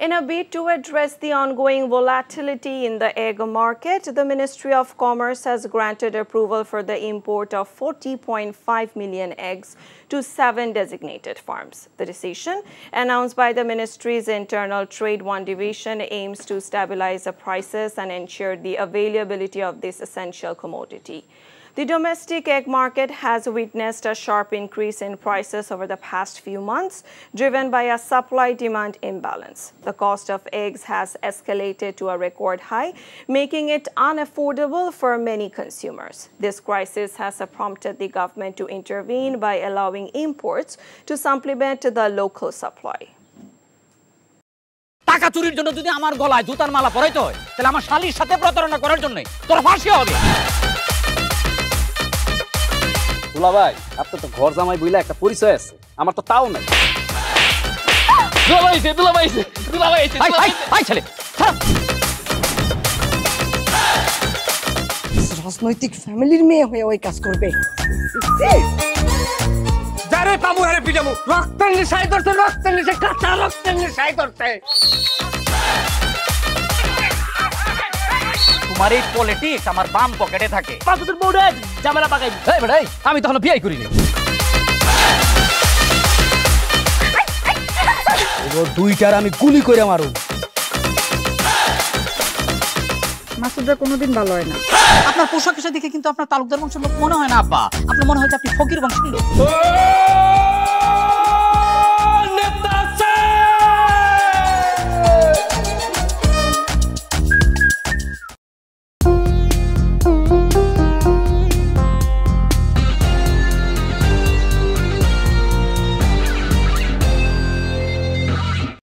In a bid to address the ongoing volatility in the egg market, the Ministry of Commerce has granted approval for the import of 40.5 million eggs to 7 designated farms. The decision, announced by the ministry's Internal Trade 1 division, aims to stabilize the prices and ensure the availability of this essential commodity. The domestic egg market has witnessed a sharp increase in prices over the past few months, driven by a supply-demand imbalance. The cost of eggs has escalated to a record high, making it unaffordable for many consumers. This crisis has prompted the government to intervene by allowing imports to supplement the local supply. টাকা চুরির জন্য যদি আমার গলায় জুতার মালা পরাইতে হয় তাহলে আমার শালীর সাথে প্রতারণা করার জন্য তোর ফাঁসি হবে। দুলা ভাই, আপনার তো ঘর জামাই বইলা একটা পরিচয় আছে, আমার তো তাও নাই। রাজনৈতিক ফ্যামিলির মেয়ে হয়ে ওই কাজ করবে। যারে পাবো আরে পিটাবো, রক্তের নেশায় ধরতে, রক্তের নেশায়, কাঁচা রক্তের নেশায় ধরতে। তোমার এই পলিটিক্স আমার বাম পকেটে থাকে। পাঁচুদের বউরে ঝামেলা পাকাই। এই বেটাই, আমি তখন বিয়ে করিনি। দুইটার আমি গুলি করে মারু। মাসুদরা কোনোদিন ভালো হয় না। আপনার পোশাক আশাক দেখে কিন্তু আপনার তালুকদার বংশের লোক মনে হয় না আব্বা, আপনার মনে হয় যে আপনি ফকির বংশের লোক।